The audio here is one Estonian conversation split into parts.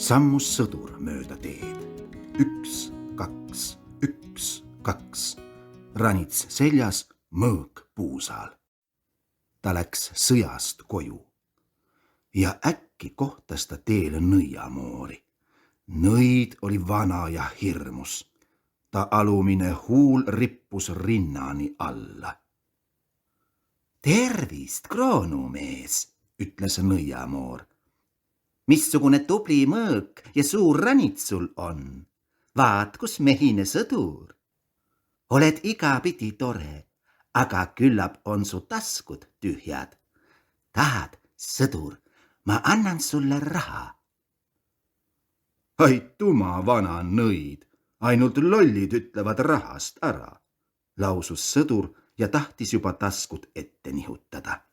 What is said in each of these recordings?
Sammus sõdur mööda teed. 1, 2, 1, 2. Ranits seljas, mõõk puusaal. Ta läks sõjast koju. Ja äkki kohtas ta teel nõiamoori. Nõid oli vana ja hirmus. Ta alumine huul rippus rinnani alla. Tervist, kroonumees, ütles nõiamoor. Missugune tubli mõõk ja suur ranits sul on. Vaat, kus mehine sõdur. Oled igapidi tore, aga küllap on su taskud tühjad. Tahad, sõdur, ma annan sulle raha. Aituma, vana nõid, ainult lollid ütlevad rahast ära, lausus sõdur ja tahtis juba taskut ette nihutada.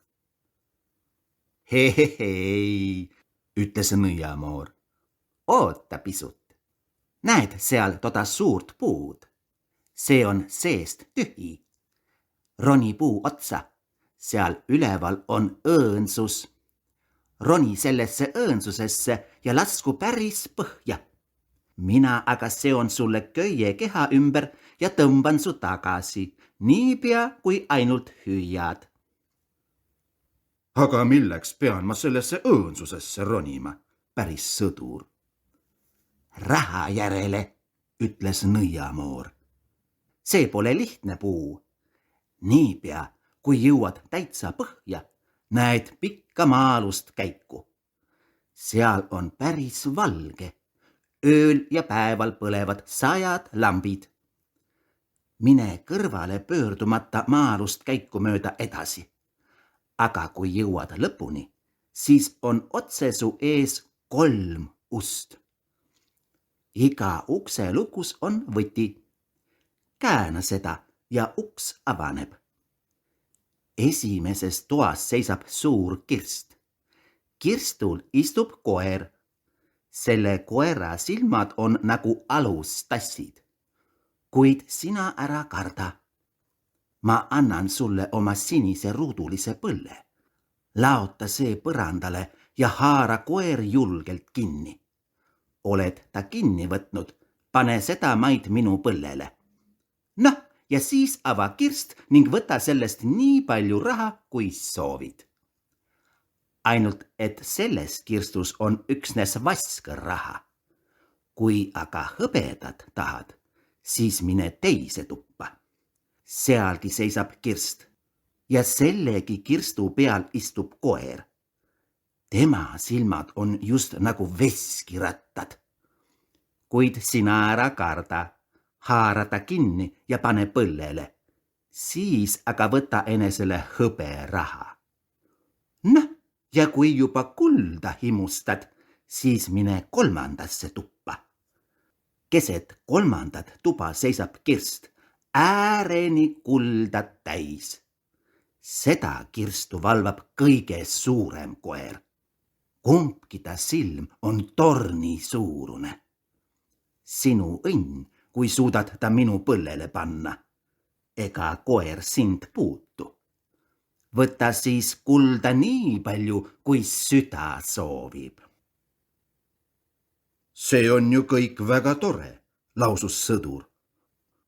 Hei, ütles nõiamoor. Oota pisut. Näed seal toda suurt puud. See on seest tühi. Roni puu otsa. Seal üleval on õõnsus. Roni sellesse õõnsusesse ja lasku päris põhja. Mina aga seon sulle köie keha ümber ja tõmban su tagasi, niipea kui ainult hüüad. Aga milleks pean ma sellesse õõnsusesse ronima, päris sõdur? Raha järele, ütles nõiamoor. See pole lihtne puu. Niipea, kui jõuad täitsa põhja, näed pikka maa-alust käiku. Seal on päris valge. Ööl ja päeval põlevad 100 lambid. Mine kõrvale pöördumata maa-alust käiku mööda edasi. Aga kui jõuad lõpuni, siis on otse su ees 3 ust. Iga ukse lukus on võti. Kääna seda ja uks avaneb. Esimeses toas seisab suur kirst. Kirstul istub koer. Selle koera silmad on nagu alustassid. Kuid sina ära karda. Ma annan sulle oma sinise ruudulise põlle. Laota see põrandale ja haara koer julgelt kinni. Oled ta kinni võtnud, pane seda maid minu põllele. Noh, ja siis ava kirst ning võta sellest nii palju raha, kui soovid. Ainult, et selles kirstus on üksnes vaskeraha. Kui aga hõbedat tahad, siis mine teise tuppa. Sealgi seisab kirst ja sellegi kirstu peal istub koer. Tema silmad on just nagu veskirattad. Kuid sina ära karda, haara ta kinni ja pane põllele. Siis aga võta enesele hõberaha. Noh, ja kui juba kulda himustad, siis mine 3. tuppa. Keset 3. tuba seisab kirst, ääreni kulda täis. Seda kirstu valvab kõige suurem koer. Kumbki ta silm on torni suurune. Sinu õnn, kui suudad ta minu põllele panna. Ega koer sind puutu. Võta siis kulda nii palju, kui süda soovib. See on ju kõik väga tore, lausus sõdur.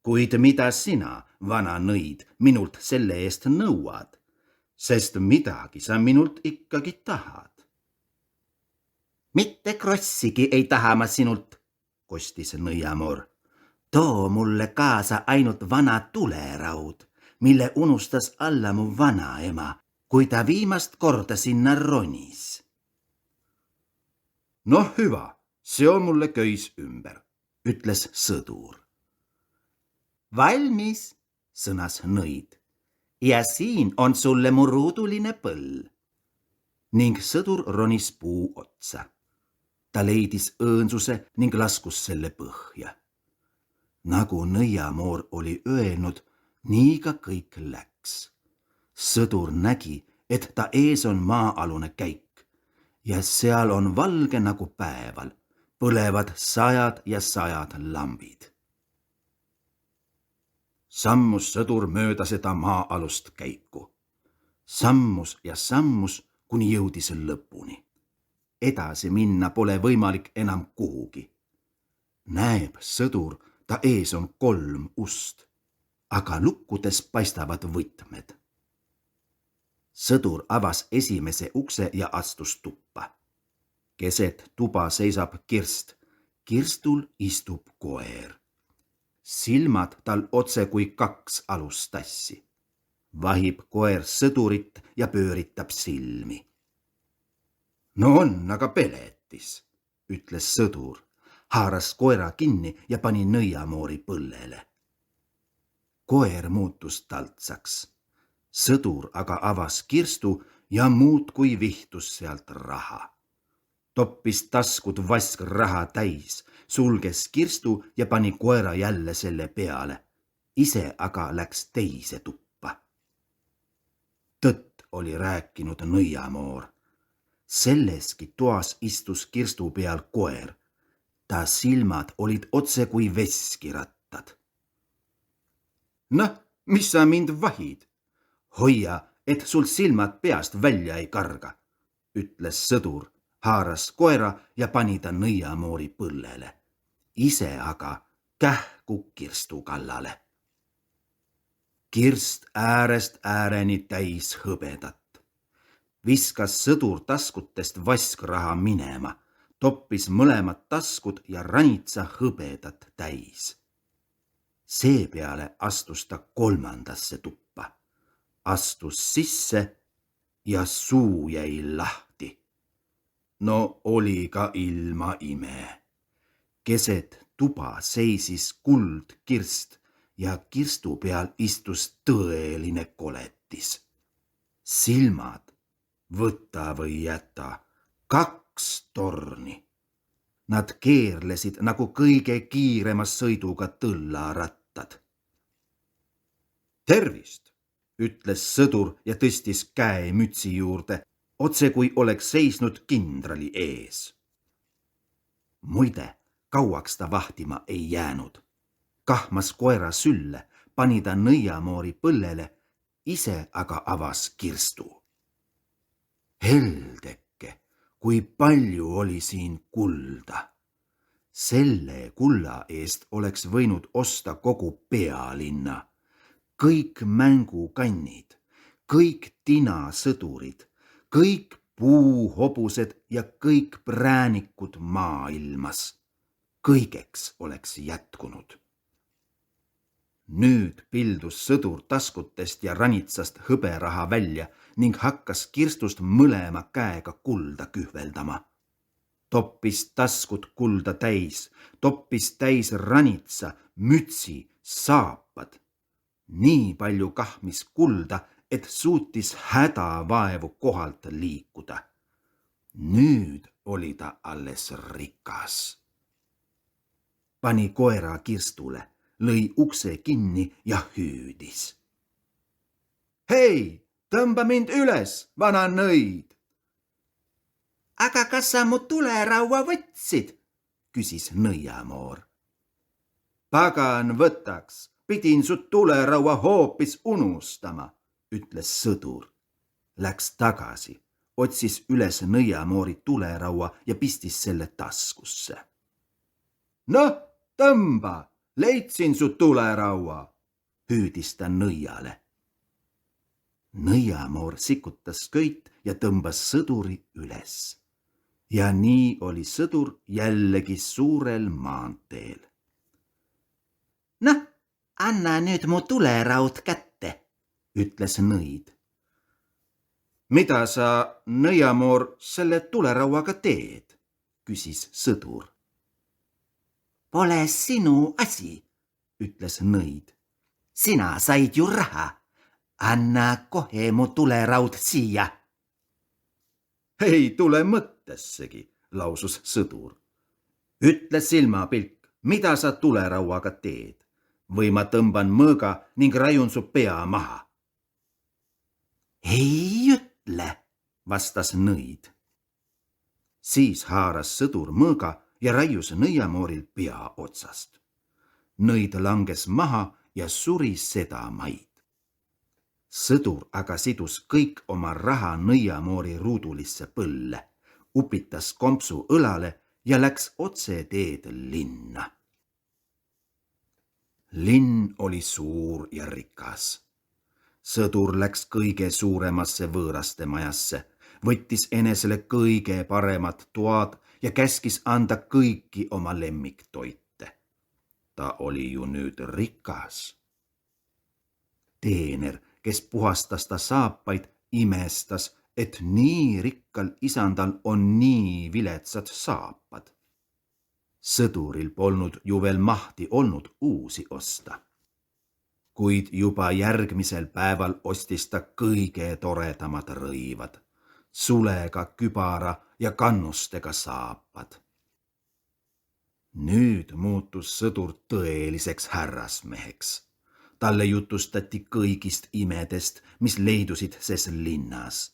Kuid mida sina, vana nõid, minult selle eest nõuad, sest midagi sa minult ikkagi tahad. Mitte krossigi ei taha ma sinult, kostis nõiamoor. Too mulle kaasa ainult vana tuleraud, mille unustas alla mu vanaema, kui ta viimast korda sinna ronis. Noh, hüva, seo mulle köis ümber, ütles sõdur. Valmis, sõnas nõid, ja siin on sulle mu ruuduline põll. Ning sõdur ronis puu otsa. Ta leidis õõnsuse ning laskus selle põhja. Nagu nõiamoor oli öelnud, nii ka kõik läks. Sõdur nägi, et ta ees on maa-alune käik ja seal on valge nagu päeval, põlevad 100 ja 100 lambid. Sammus sõdur mööda seda maa-alust käiku. Sammus ja sammus, kuni jõudis lõpuni. edasi minna pole võimalik enam kuhugi. Näeb sõdur, ta ees on 3 ust, aga lukkudes paistavad võtmed. Sõdur avas esimese ukse ja astus tuppa. Keset tuba seisab kirst. Kirstul istub koer. Silmad tal otse kui 2 alustassi. Vahib koer sõdurit ja pööritab silmi. No on aga peletis, ütles sõdur, haaras koera kinni ja pani nõiamoori põllele. Koer muutus taltsaks. Sõdur aga avas kirstu ja muudkui vihtus sealt raha. Toppis taskud vaskraha täis, sulges kirstu ja pani koera jälle selle peale. Ise aga läks teise tuppa. Tõtt oli rääkinud nõiamoor. Selleski toas istus kirstu peal koer. Ta silmad olid otse kui veskirattad. Noh, mis sa mind vahid? Hoia, et sul silmad peast välja ei karga, ütles sõdur, haaras koera ja pani ta nõiamoori põllele. Ise aga kähku kirstu kallale. Kirst äärest ääreni täis hõbedat. Viskas sõdur taskutest vaskraha minema, toppis mõlemad taskud ja ranitsa hõbedat täis. Seepeale astus ta 3. tuppa. Astus sisse ja suu jäi lahti. No oli ka ilma ime. Keset tuba seisis kuldkirst ja kirstu peal istus tõeline koletis. Silmad, võta või jäta, 2 torni. Nad keerlesid nagu kõige kiirema sõiduga tõllarattad. Tervist, ütles sõdur ja tõstis käe mütsi juurde, otse kui oleks seisnud kindrali ees. Muide, kauaks ta vahtima ei jäänud. Kahmas koera sülle, pani ta nõiamoori põllele, ise aga avas kirstu. Heldeke, kui palju oli siin kulda. Selle kulla eest oleks võinud osta kogu pealinna. Kõik mängukannid, kõik tinasõdurid, kõik puuhobused ja kõik präänikud maailmas. Kõigeks oleks jätkunud. Nüüd pildus sõdur taskutest ja ranitsast hõberaha välja ning hakkas kirstust mõlema käega kulda kühveldama. Toppis taskud kulda täis, toppis täis ranitsa, mütsi, saapad. Nii palju kahmis kulda, et suutis hädavaevu kohalt liikuda. Nüüd oli ta alles rikas. Pani koera kirstule, lõi ukse kinni ja hüüdis. Hei, tõmba mind üles, vana nõid! Aga kas sa mu tuleraua võtsid? Küsis nõiamoor. Pagan võtaks, pidin su tuleraua hoopis unustama, ütles sõdur. Läks tagasi, otsis üles nõiamoori tuleraua ja pistis selle taskusse. Noh, tõmba, leidsin su tuleraua, hüüdis ta nõiale. Nõiamoor sikutas köit ja tõmbas sõduri üles. Ja nii oli sõdur jällegi suurel maanteel. Noh, anna nüüd mu tuleraud kätte, ütles nõid. Mida sa, nõiamoor, selle tulerauaga teed? Küsis sõdur. Pole sinu asi, ütles nõid. Sina said ju raha. Anna kohe mu tuleraud siia. Ei tule mõttessegi, lausus sõdur. Ütle silmapilk, mida sa tulerauaga teed? Või ma tõmban mõõga ning raiun su pea maha. Ei ütle, vastas nõid. Siis haaras sõdur mõõga ja raius nõiamooril pea otsast. Nõid langes maha ja suri sedamaid. Sõdur aga sidus kõik oma raha nõiamoori ruudulisse põlle. upitas kompsu õlale ja läks otse teed linna. Linn oli suur ja rikas. Sõdur läks kõige suuremasse võõraste majasse, võttis enesele kõige paremad toad ja käskis anda kõiki oma lemmiktoite. Ta oli ju nüüd rikas. Teener, kes puhastas ta saapaid, imestas, et nii rikkal isandal on nii viletsad saapad. Sõduril polnud ju veel mahti olnud uusi osta. Kuid juba järgmisel päeval ostis ta kõige toredamad rõivad, sulega kübara ja kannustega saapad. Nüüd muutus sõdur tõeliseks härrasmeheks. Talle jutustati kõigist imedest, mis leidusid ses linnas.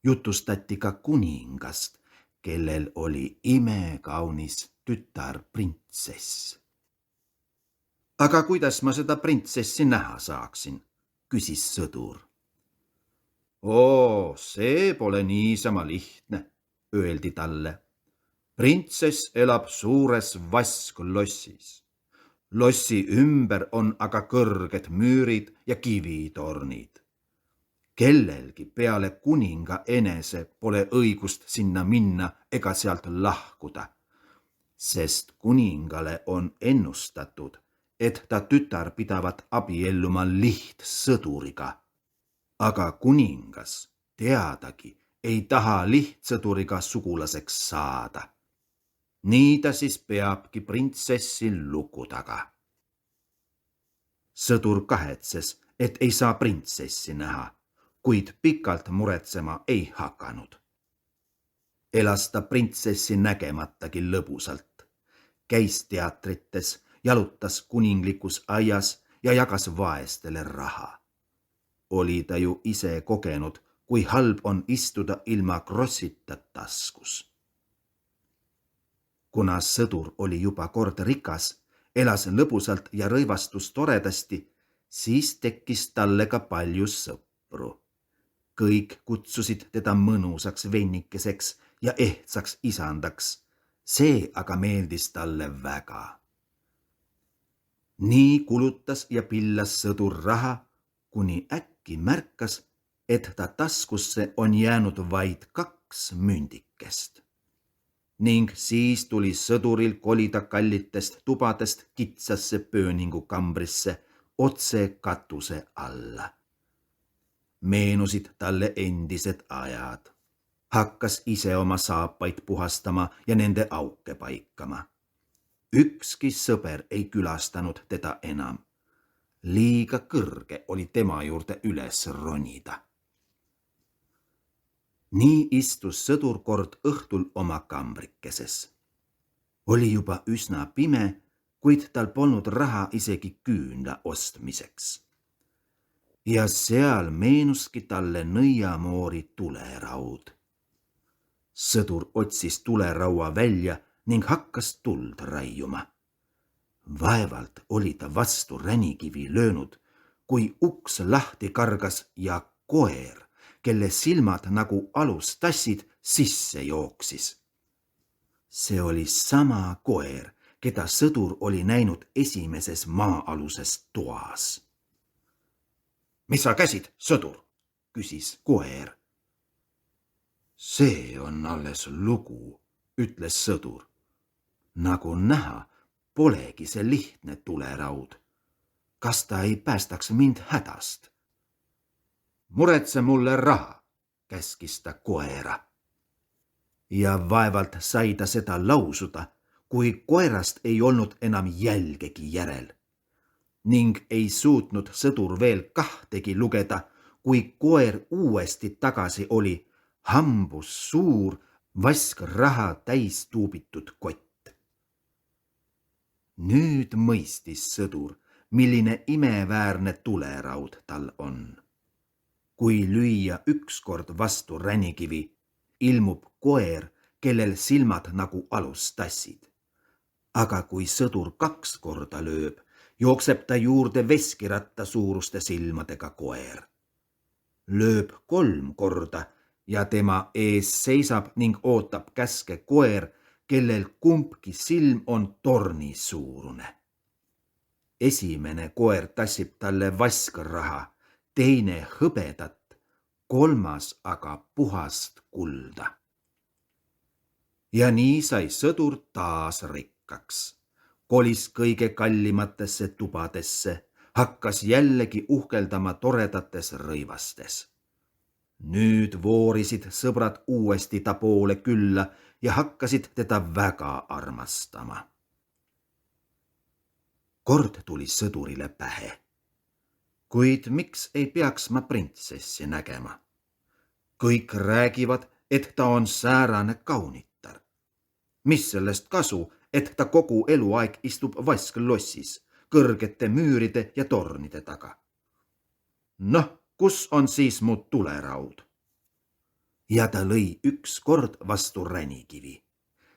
Jutustati ka kuningast, kellel oli imekaunis tütar printsess. Aga kuidas ma seda printsessi näha saaksin, küsis sõdur. Oo, see pole niisama lihtne, öeldi talle. Printsess elab suures vasklossis. Lossi ümber on aga kõrged müürid ja kivitornid. Kellelgi peale kuninga enese pole õigust sinna minna ega sealt lahkuda, sest kuningale on ennustatud, et ta tütar pidavat abielluma lihtsõduriga. Aga kuningas teadagi ei taha lihtsõduriga sugulaseks saada. Nii ta siis peabki printsessi luku taga. Sõdur kahetses, et ei saa printsessi näha, kuid pikalt muretsema ei hakanud. Elas ta printsessi nägematagi lõbusalt. Käis teatrites, jalutas kuninglikus aias ja jagas vaestele raha. Oli ta ju ise kogenud, kui halb on istuda ilma krossita taskus. Kuna sõdur oli juba kord rikas, elas lõbusalt ja rõivastus toredasti, siis tekkis talle ka palju sõpru. Kõik kutsusid teda mõnusaks vennikeseks ja ehtsaks isandaks. See aga meeldis talle väga. Nii kulutas ja pillas sõdur raha, kuni äkki märkas, et ta taskusse on jäänud vaid 2 mündikest. Ning siis tuli sõduril kolida kallitest tubadest kitsasse pööningukambrisse otse katuse alla. Meenusid talle endised ajad. Hakkas ise oma saapaid puhastama ja nende auke paikama. Ükski sõber ei külastanud teda enam. Liiga kõrge oli tema juurde üles ronida. Nii istus sõdur kord õhtul oma kambrikeses. Oli juba üsna pime, kuid tal polnud raha isegi küünla ostmiseks. Ja seal meenuski talle nõiamoori tuleraud. Sõdur otsis tuleraua välja ning hakkas tuld raiuma. Vaevalt oli ta vastu ränikivi löönud, kui uks lahti kargas ja koer, kelle silmad nagu alustassid, sisse jooksis. See oli sama koer, keda sõdur oli näinud esimeses maa-aluses toas. Mis sa käsid, sõdur? Küsis koer. See on alles lugu, ütles sõdur. Nagu näha, polegi see lihtne tuleraud. Kas ta ei päästaks mind hädast? Muretse mulle raha, käskis ta koera. Ja vaevalt sai ta seda lausuda, kui koerast ei olnud enam jälgegi järel. Ning ei suutnud sõdur veel 2 lugeda, kui koer uuesti tagasi oli, hambus suur, vaskraha täis tuubitud kott. Nüüd mõistis sõdur, milline imeväärne tuleraud tal on. Kui lüüa ükskord vastu ränikivi, ilmub koer, kellel silmad nagu alustassid. Aga kui sõdur 2 korda lööb, jookseb ta juurde veskiratta suuruste silmadega koer. Lööb 3 korda ja tema ees seisab ning ootab käske koer, kellel kumbki silm on torni suurune. Esimene koer tassib talle vaskraha, teine hõbedat, kolmas aga puhast kulda. Ja nii sai sõdur taas rikkaks. Kolis kõige kallimatesse tubadesse, hakkas jällegi uhkeldama toredates rõivastes. Nüüd voorisid sõbrad uuesti ta poole külla ja hakkasid teda väga armastama. Kord tuli sõdurile pähe. Kuid miks ei peaks ma printsessi nägema? Kõik räägivad, et ta on säärane kaunitar. Mis sellest kasu, et ta kogu eluaeg istub vasklossis, kõrgete müüride ja tornide taga? Noh, kus on siis mu tuleraud? Ja ta lõi üks kord vastu ränikivi.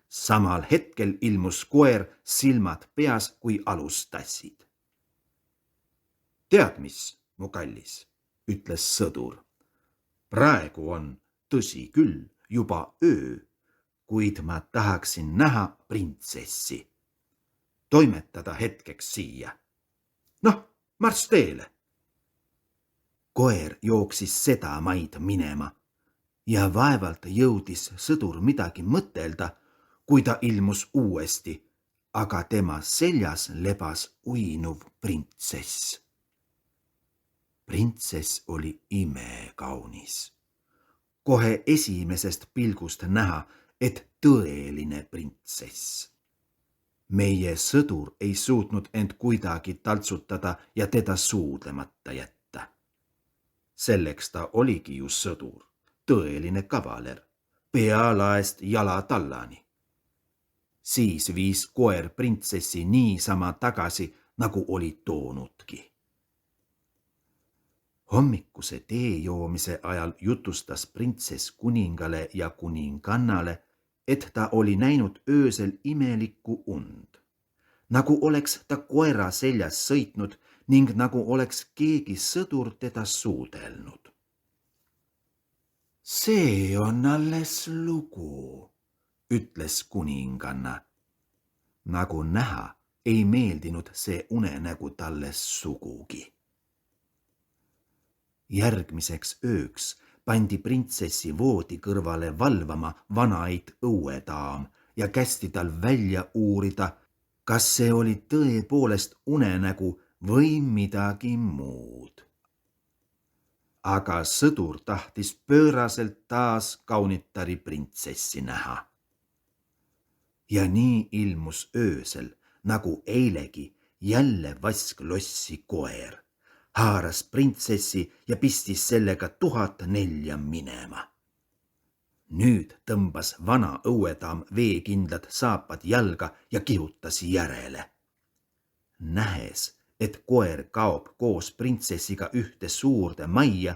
Samal hetkel ilmus koer, silmad peas kui alustassid. Tead mis, mu kallis, ütles sõdur. Praegu on, tõsi küll, juba öö, kuid ma tahaksin näha printsessi. Toimetada hetkeks siia. Noh, marss teele. Koer jooksis seda maid minema ja vaevalt jõudis sõdur midagi mõtelda, kui ta ilmus uuesti, aga tema seljas lebas uinuv printsess. Printsess oli imekaunis. Kohe esimesest pilgust näha, et tõeline printsess. Meie sõdur ei suutnud end kuidagi taltsutada ja teda suudlemata jätta. Selleks ta oligi ju sõdur, tõeline kavaler, pea laest jala tallani. Siis viis koer printsessi niisama tagasi, nagu oli toonudki. Hommikuse tee joomise ajal jutustas printsess kuningale ja kuningannale, et ta oli näinud öösel imelikku und, nagu oleks ta koera seljas sõitnud ning nagu oleks keegi sõdur teda suudelnud. See on alles lugu, ütles kuninganna. Nagu näha, ei meeldinud see unenägu talle sugugi. Järgmiseks ööks pandi printsessi voodi kõrvale valvama vanaid õuedaam ja kästi tal välja uurida, kas see oli tõepoolest unenägu või midagi muud. Aga sõdur tahtis pööraselt taas kaunitari printsessi näha. Ja nii ilmus öösel, nagu eilegi, jälle vasklossi koer, haaras printsessi ja pistis sellega 1004 minema. Nüüd tõmbas vana õuedaam veekindlad saapad jalga ja kihutas järele. Nähes, et koer kaob koos printsessiga ühte suurde majja,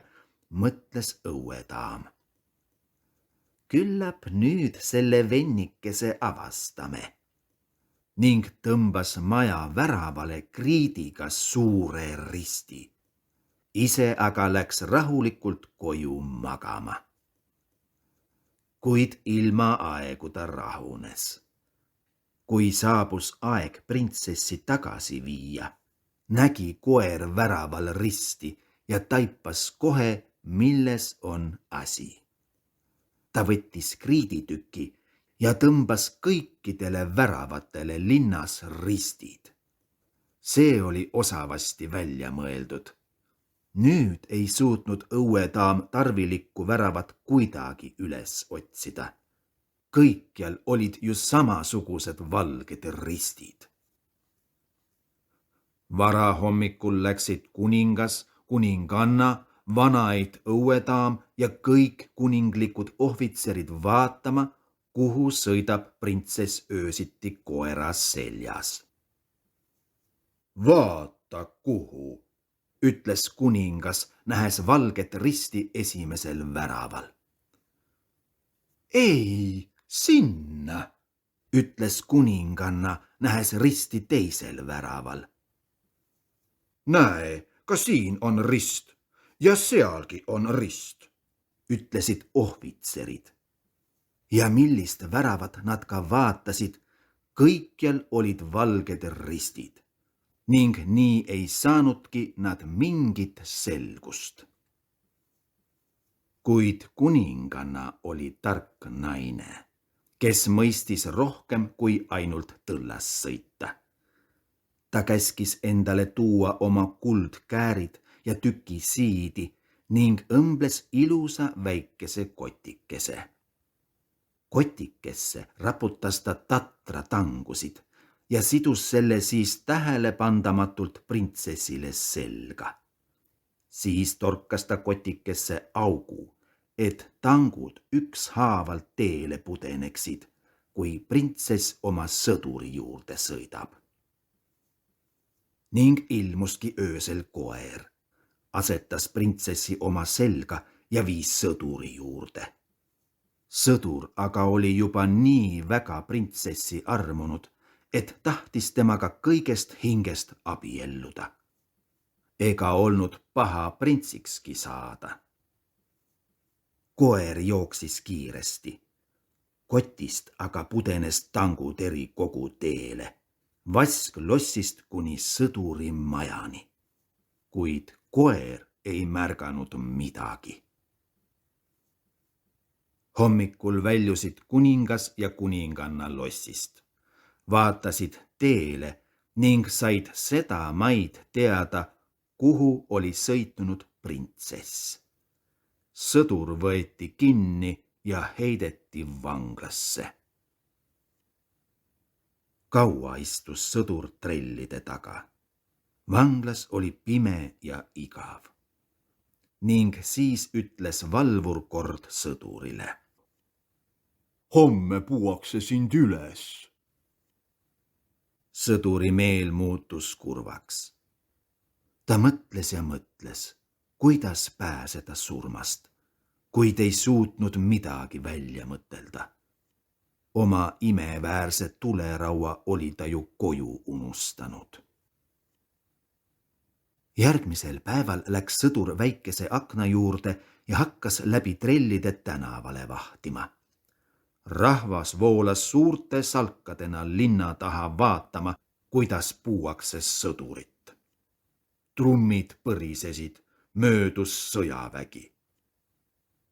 mõtles õuedaam. Küllap nüüd selle vennikese avastame. Ning tõmbas maja väravale kriidiga suure risti. Ise aga läks rahulikult koju magama. Kuid ilma aegu ta rahunes. Kui saabus aeg printsessi tagasi viia, nägi koer väraval risti ja taipas kohe, milles on asi. Ta võttis kriiditüki ja tõmbas kõikidele väravatele linnas ristid. See oli osavasti välja mõeldud. Nüüd ei suutnud õuedaam tarvilikku väravat kuidagi üles otsida. Kõikjal olid ju samasugused valged ristid. Varahommikul läksid kuningas, kuninganna, vanaid õuedaam ja kõik kuninglikud ohvitserid vaatama, kuhu sõidab printsess öösiti koera seljas. Vaata kuhu, ütles kuningas, nähes valget risti esimesel väraval. Ei, sinna, ütles kuninganna, nähes risti teisel väraval. Näe, ka siin on rist ja sealgi on rist, ütlesid ohvitserid. Ja millist väravat nad ka vaatasid, kõikjal olid valged ristid ning nii ei saanudki nad mingit selgust. Kuid kuninganna oli tark naine, kes mõistis rohkem kui ainult tõllas sõita. Ta käskis endale tuua oma kuldkäärid ja tüki siidi ning õmbles ilusa väikese kotikese. Kotikesse raputas ta tatratangusid ja sidus selle siis tähelepandamatult printsessile selga. Siis torkas ta kotikesse augu, et tangud ükshaaval teele pudeneksid, kui printsess oma sõduri juurde sõidab. Ning ilmuski öösel koer, asetas printsessi oma selga ja viis sõduri juurde. Sõdur aga oli juba nii väga printsessi armunud, et tahtis temaga kõigest hingest abielluda. Ega olnud paha printsikski saada. Koer jooksis kiiresti. Kotist aga pudenes tanguteri kogu teele, vask lossist kuni sõduri majani. Kuid koer ei märganud midagi. Hommikul väljusid kuningas ja kuninganna lossist, vaatasid teele ning said seda maid teada, kuhu oli sõitnud printsess. Sõdur võeti kinni ja heideti vanglasse. Kaua istus sõdur trellide taga. Vanglas oli pime ja igav. Ning siis ütles valvur kord sõdurile. Homme puuakse sind üles. Sõduri meel muutus kurvaks. Ta mõtles ja mõtles, kuidas pääseda surmast, kuid ei suutnud midagi välja mõtelda. Oma imeväärse tuleraua oli ta ju koju unustanud. Järgmisel päeval läks sõdur väikese akna juurde ja hakkas läbi trellide tänavale vahtima. Rahvas voolas suurte salkadena linna taha vaatama, kuidas puuakse sõdurit. Trummid põrisesid, möödus sõjavägi.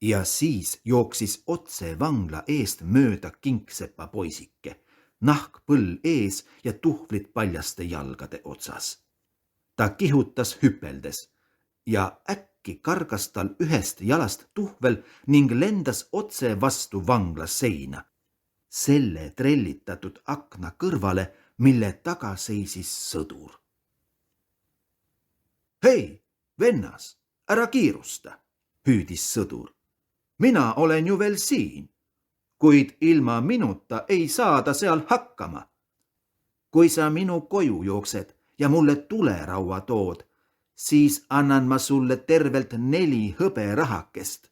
Ja siis jooksis otse vangla eest mööda kingsepa poisike, nahkpõll ees ja tuhvlid paljaste jalgade otsas. Ta kihutas hüpeldes ja äkki kargas tal ühest jalast tuhvel ning lendas otse vastu vangla seina, selle trellitatud akna kõrvale, mille taga seisis sõdur. Hei, vennas, ära kiirusta, hüüdis sõdur. Mina olen ju veel siin, kuid ilma minuta ei saada seal hakkama. Kui sa minu koju jooksed ja mulle tuleraua tood, siis annan ma sulle tervelt 4 hõberahakest.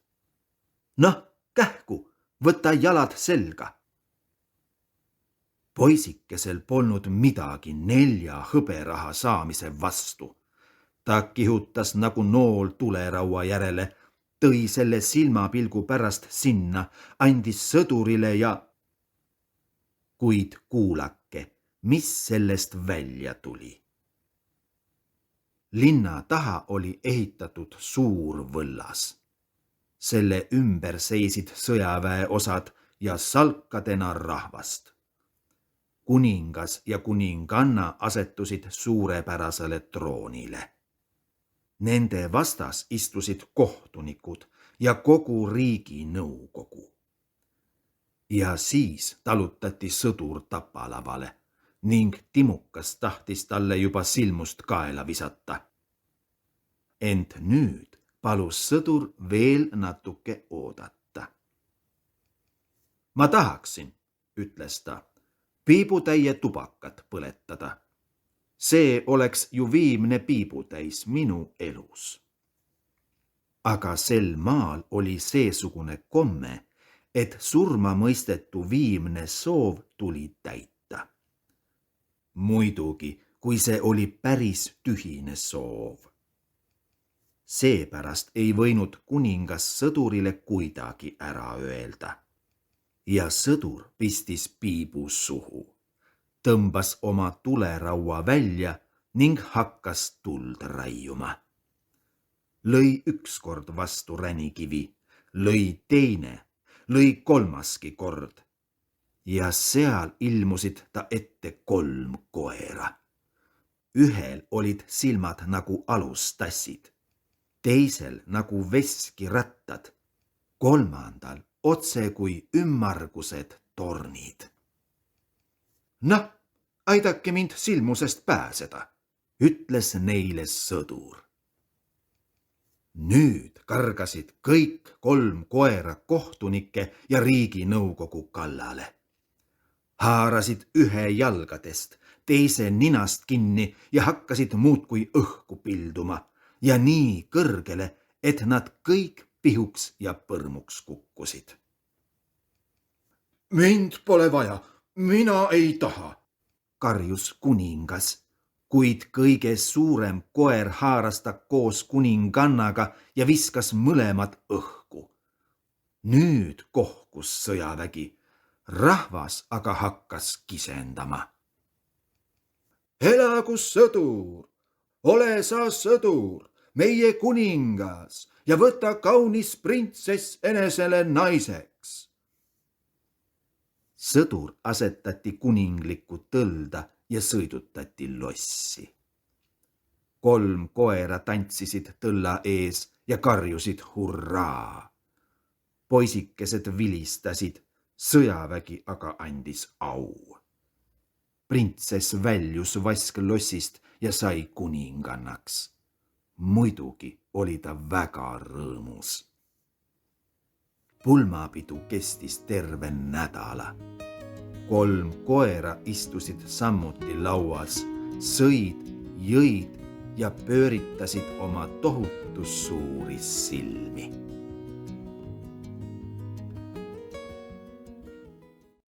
Noh, kähku, võta jalad selga. Poisikesel polnud midagi 4 hõberaha saamise vastu. Ta kihutas nagu nool tuleraua järele, tõi selle silmapilgu pärast sinna, andis sõdurile ja... Kuid kuulake, mis sellest välja tuli. Linna taha oli ehitatud suur võllas. Selle ümber seisid sõjaväeosad ja salkadena rahvast. Kuningas ja kuninganna asetusid suurepärasele troonile. Nende vastas istusid kohtunikud ja kogu riigi nõukogu. Ja siis talutati sõdur tapalavale ning timukas tahtis talle juba silmust kaela visata. Ent nüüd palus sõdur veel natuke oodata. Ma tahaksin, ütles ta, piibutäie tubakat põletada. See oleks ju viimne piibutäis minu elus. Aga sel maal oli seesugune komme, et surma mõistetu viimne soov tuli täita. Muidugi, kui see oli päris tühine soov. Seepärast ei võinud kuningas sõdurile kuidagi ära öelda. Ja sõdur pistis piibu suhu, tõmbas oma tuleraua välja ning hakkas tuld raiuma. Lõi ükskord vastu ränikivi, lõi teine, lõi kolmaski kord ja seal ilmusid ta ette 3 koera. Ühel olid silmad nagu alustassid, teisel nagu veskirattad, kolmandal otse kui ümmargused tornid. Noh, aidake mind silmusest pääseda, ütles neile sõdur. Nüüd kargasid kõik 3 koera kohtunike ja riiginõukogu kallale. Haarasid ühe jalgadest, teise ninast kinni ja hakkasid muudkui õhku pilduma ja nii kõrgele, et nad kõik pihuks ja põrmuks kukkusid. Mind pole vaja, mina ei taha, karjus kuningas, kuid kõige suurem koer haaras ta koos kuningannaga ja viskas mõlemad õhku. Nüüd kohkus sõjavägi, rahvas aga hakkas kisendama. Elagu sõdur, ole sa sõdur, meie kuningas ja võta kaunis printsess enesele naiseks. Sõdur asetati kuninglikku tõlda ja sõidutati lossi. 3 koera tantsisid tõlla ees ja karjusid hurraa. Poisikesed vilistasid, sõjavägi aga andis au. Printsess väljus vasklossist ja sai kuningannaks. Muidugi oli ta väga rõõmus. Pulmapidu kestis terve nädala. 3 koera istusid samuti lauas, sõid, jõid ja pööritasid oma tohutu suuri silmi.